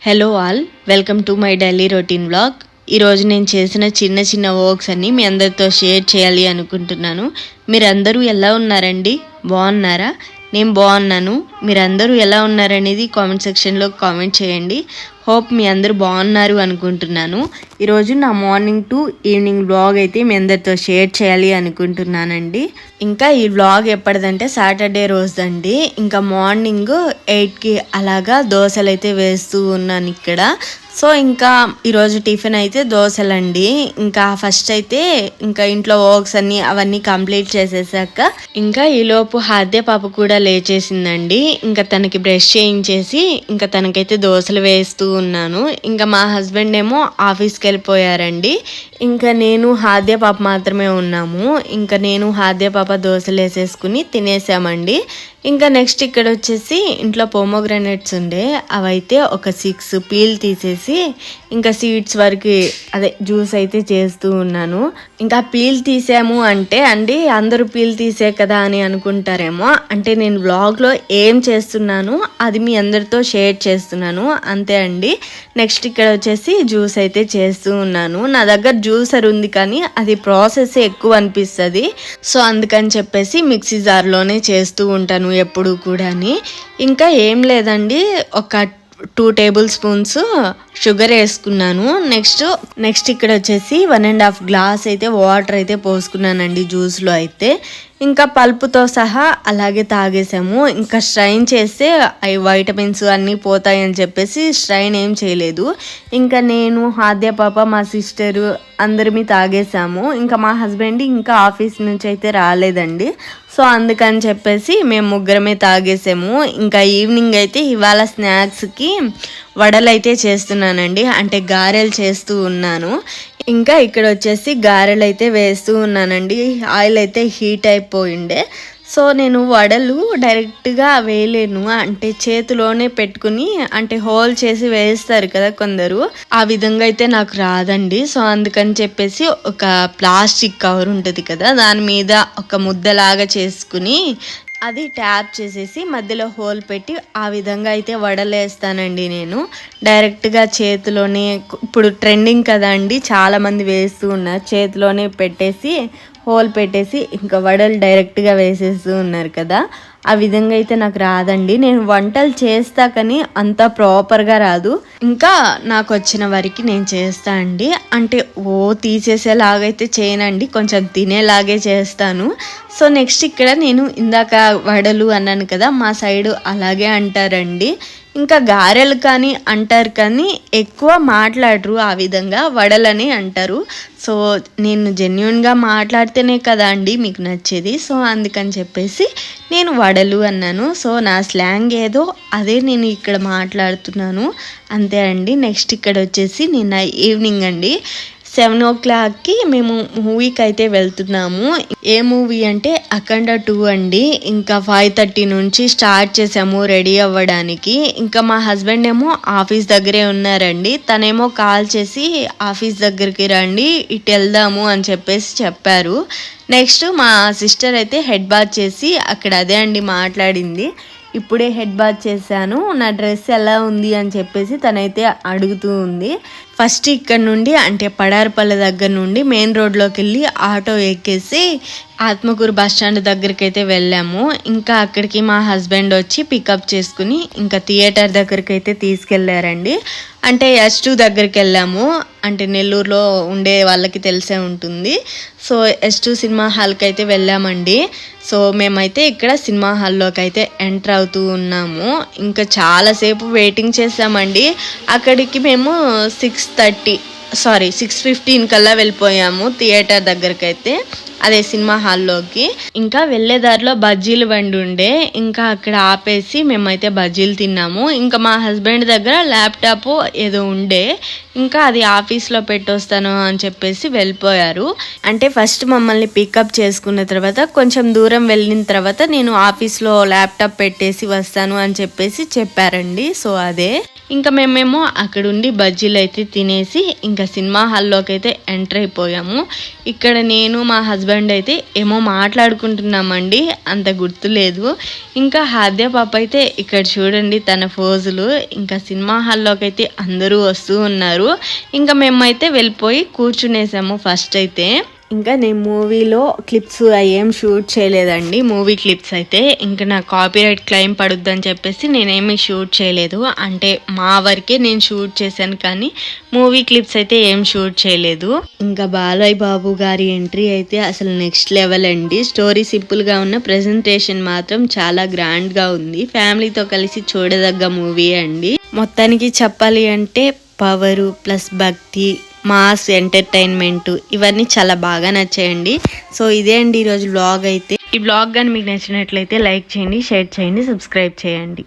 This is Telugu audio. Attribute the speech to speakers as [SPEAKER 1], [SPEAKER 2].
[SPEAKER 1] Hello all, welcome to my daily routine vlog. ఈరోజు నేను చేసిన చిన్న చిన్న వర్క్స్ అన్నీ మీ అందరితో షేర్ చేయాలి అనుకుంటున్నాను. మీరందరూ ఎలా ఉన్నారండి? బాగున్నారా? నేను బాగున్నాను. మీరందరూ ఎలా ఉన్నారనేది కామెంట్ సెక్షన్లో కామెంట్ చేయండి. హోప్ మీ అందరూ బాగున్నారు అనుకుంటున్నాను. ఈరోజు నా మార్నింగ్ టు ఈవినింగ్ వ్లాగ్ అయితే మీ అందరితో షేర్ చేయాలి అనుకుంటున్నానండి. ఇంకా ఈ వ్లాగ్ ఎప్పటిదంటే సాటర్డే రోజుదండి. ఇంకా మార్నింగ్ 8కి అలాగా దోశలు అయితే వేస్తూ ఉన్నాను ఇక్కడ. సో ఇంకా ఈరోజు టిఫిన్ అయితే దోశలండి. ఇంకా ఫస్ట్ అయితే ఇంకా ఇంట్లో వర్క్స్ అన్నీ అవన్నీ కంప్లీట్ చేసేసాక ఇంకా ఈలోపు హాద్య పాప కూడా లేచేసిందండి. ఇంకా తనకి బ్రష్ చేయించేసి ఇంకా తనకైతే దోశలు వేస్తూ ఉన్నాను. ఇంకా మా హస్బెండ్ ఏమో ఆఫీస్కి వెళ్ళిపోయారండి. ఇంకా నేను హాద్య పాప మాత్రమే ఉన్నాము. ఇంకా నేను హాద్య పాప దోశలు వేసేసుకుని తినేసామండి. ఇంకా నెక్స్ట్ ఇక్కడ వచ్చేసి ఇంట్లో పోమోగ్రానైట్స్ ఉండే అవైతే ఒక 6 పీల్ తీసేసి ఇంకా సీడ్స్ వరకు అదే జ్యూస్ అయితే చేస్తూ ఉన్నాను. ఇంకా పీల్ తీసాము అంటే అండి అందరూ పీల్ తీసే కదా అని అనుకుంటారేమో. అంటే నేను వ్లాగ్లో ఏం చేస్తున్నాను అది మీ అందరితో షేర్ చేస్తున్నాను అంతే అండి. నెక్స్ట్ ఇక్కడ వచ్చేసి జ్యూస్ అయితే చేస్తూ ఉన్నాను. నా దగ్గర జ్యూసర్ ఉంది కానీ అది ప్రాసెస్ ఎక్కువ అనిపిస్తుంది. సో అందుకని చెప్పేసి మిక్సీ జార్లోనే చేస్తూ ఉంటాను ఎప్పుడు కూడాని. ఇంకా ఏం లేదండి, ఒక 2 టేబుల్ స్పూన్స్ షుగర్ వేసుకున్నాను. నెక్స్ట్ ఇక్కడ వచ్చేసి 1.5 గ్లాస్ అయితే వాటర్ అయితే పోసుకున్నానండి జ్యూస్లో అయితే. ఇంకా పల్పుతో సహా అలాగే తాగేసాము. ఇంకా స్ట్రైన్ చేస్తే అవి వైటమిన్స్ అన్నీ పోతాయని చెప్పేసి స్ట్రైన్ ఏం చేయలేదు. ఇంకా నేను హాద్య పాప మా సిస్టరు అందరిమీ తాగేసాము. ఇంకా మా హస్బెండ్ ఇంకా ఆఫీస్ నుంచి అయితే రాలేదండి. సో అందుకని చెప్పేసి మేము ముగ్గురమే తాగేసాము. ఇంకా ఈవినింగ్ అయితే ఇవాళ స్నాక్స్కి వడలు అయితే చేస్తున్నానండి. అంటే గారెలు చేస్తూ ఉన్నాను. ఇంకా ఇక్కడ వచ్చేసి గారెలు అయితే వేస్తూ ఉన్నానండి. ఆయిల్ అయితే హీట్ అయిపోయిండే. సో నేను వడలు డైరెక్ట్గా వేయలేను, అంటే చేతిలోనే పెట్టుకుని అంటే హోల్ చేసి వేస్తారు కదా కొందరు, ఆ విధంగా అయితే నాకు రాదండి. సో అందుకని చెప్పేసి ఒక ప్లాస్టిక్ కవర్ ఉంటుంది కదా దాని మీద ఒక ముద్దలాగా చేసుకుని అది ట్యాప్ చేసేసి మధ్యలో హోల్ పెట్టి ఆ విధంగా అయితే వడలేస్తానండి. నేను డైరెక్ట్గా చేతిలోనే, ఇప్పుడు ట్రెండింగ్ కదా అండి, చాలామంది వేస్తూ ఉన్నారు, చేతిలోనే పెట్టేసి హోల్ పెట్టేసి ఇంకా వడలు డైరెక్ట్గా వేసేస్తూ ఉన్నారు కదా. ఆ విధంగా అయితే నాకు రాదండి. నేను వంటలు చేస్తా కానీ అంత ప్రాపర్గా రాదు. ఇంకా నాకు వచ్చిన వరకు నేను చేస్తా అండి. అంటే తీసేసేలాగైతే చేయనండి, కొంచెం తినేలాగే చేస్తాను. సో నెక్స్ట్ ఇక్కడ నేను ఇందాక వడలు అన్నాను కదా, మా సైడు అలాగే అంటారండి. ఇంకా గారెలు కానీ అంటారు కానీ ఎక్కువ మాట్లాడరు, ఆ విధంగా వడలని అంటారు. సో నేను జెన్యున్గా మాట్లాడితేనే కదా అండి మీకు నచ్చేది. సో అందుకని చెప్పేసి నేను వడలు అన్నాను. సో నా స్లాంగ్ ఏదో అదే నేను ఇక్కడ మాట్లాడుతున్నాను అంతే అండి. నెక్స్ట్ ఇక్కడ వచ్చేసి నిన్న ఈవినింగ్ అండి 7 o'clockకి మేము మూవీకి అయితే వెళ్తున్నాము. ఏ మూవీ అంటే అఖండ 2 అండి. ఇంకా 5:30 నుంచి స్టార్ట్ చేసాము రెడీ అవ్వడానికి. ఇంకా మా హస్బెండ్ ఏమో ఆఫీస్ దగ్గరే ఉన్నారండి. తనేమో కాల్ చేసి ఆఫీస్ దగ్గరికి రండి ఇటు వెళ్దాము అని చెప్పేసి చెప్పారు. నెక్స్ట్ మా సిస్టర్ అయితే హెడ్ బాత్ చేసి అక్కడ అదే అండి మాట్లాడింది. ఇప్పుడే హెడ్ బాత్ చేశాను, నా డ్రెస్ ఎలా ఉంది అని చెప్పేసి తనైతే అడుగుతూ ఉంది. ఫస్ట్ ఇక్కడ నుండి అంటే పడార్పల్లి దగ్గర నుండి మెయిన్ రోడ్లోకి వెళ్ళి ఆటో ఎక్కేసి ఆత్మకూరు బస్ స్టాండ్ దగ్గరికి అయితే వెళ్ళాము. ఇంకా అక్కడికి మా హస్బెండ్ వచ్చి పికప్ చేసుకుని ఇంకా థియేటర్ దగ్గరికి అయితే తీసుకెళ్లారండి. అంటే S2 దగ్గరికి వెళ్ళాము, అంటే నెల్లూరులో ఉండే వాళ్ళకి తెలిసే ఉంటుంది. సో S2 సినిమా హాల్కి అయితే వెళ్ళామండి. సో మేమైతే ఇక్కడ సినిమా హాల్లోకి అయితే ఎంటర్ అవుతూ ఉన్నాము. ఇంకా చాలాసేపు వెయిటింగ్ చేసామండి. అక్కడికి మేము 6:15 కల్లా వెళ్ళిపోయాము థియేటర్ దగ్గరికి అయితే, అదే సినిమా హాల్లోకి. ఇంకా వెళ్ళేదారిలో బజ్జీలు బండి ఉండే, ఇంకా అక్కడ ఆపేసి మేమైతే బజ్జీలు తిన్నాము. ఇంకా మా హస్బెండ్ దగ్గర ల్యాప్టాప్ ఏదో ఉండే, ఇంకా అది ఆఫీస్లో పెట్టొస్తాను అని చెప్పేసి వెళ్ళిపోయారు. అంటే ఫస్ట్ మమ్మల్ని పికప్ చేసుకున్న తర్వాత కొంచెం దూరం వెళ్ళిన తర్వాత నేను ఆఫీస్లో ల్యాప్టాప్ పెట్టేసి వస్తాను అని చెప్పేసి చెప్పారండి. సో అదే ఇంకా మేమేమో అక్కడుండి బజ్జీలు అయితే తినేసి ఇంకా సినిమా హాల్లోకి అయితే ఎంటర్ అయిపోయాము. ఇక్కడ నేను మా హస్బెండ్ అయితే ఏమో మాట్లాడుకుంటున్నామండి, అంత గుర్తులేదు. ఇంకా హాద్య పాప అయితే ఇక్కడ చూడండి తన ఫోజులు. ఇంకా సినిమా హాల్లోకి అయితే అందరూ వస్తూ ఉన్నారు. ఇంకా మేమైతే వెళ్ళిపోయి కూర్చునేసాము ఫస్ట్ అయితే. ఇంకా నేను మూవీలో క్లిప్స్ ఏం షూట్ చేయలేదండి, మూవీ క్లిప్స్ అయితే. ఇంకా నాకు కాపీరైట్ క్లెయిమ్ పడుద్దని చెప్పేసి నేనేమీ షూట్ చేయలేదు. అంటే మా వరకే నేను షూట్ చేశాను, కానీ మూవీ క్లిప్స్ అయితే ఏం షూట్ చేయలేదు. ఇంకా బాలయ్య బాబు గారి ఎంట్రీ అయితే అసలు నెక్స్ట్ లెవెల్ అండి. స్టోరీ సింపుల్గా ఉన్న ప్రెజెంటేషన్ మాత్రం చాలా గ్రాండ్గా ఉంది. ఫ్యామిలీతో కలిసి చూడదగ్గ మూవీ అండి. మొత్తానికి చెప్పాలి అంటే పవరు ప్లస్ భక్తి, మాస్, ఎంటర్టైన్మెంట్ ఇవన్నీ చాలా బాగా నచ్చాయండి. సో ఇదే అండి ఈరోజు వ్లాగ్ అయితే. ఈ వ్లాగ్ కానీ మీకు నచ్చినట్లయితే లైక్ చేయండి, షేర్ చేయండి, సబ్స్క్రైబ్ చేయండి.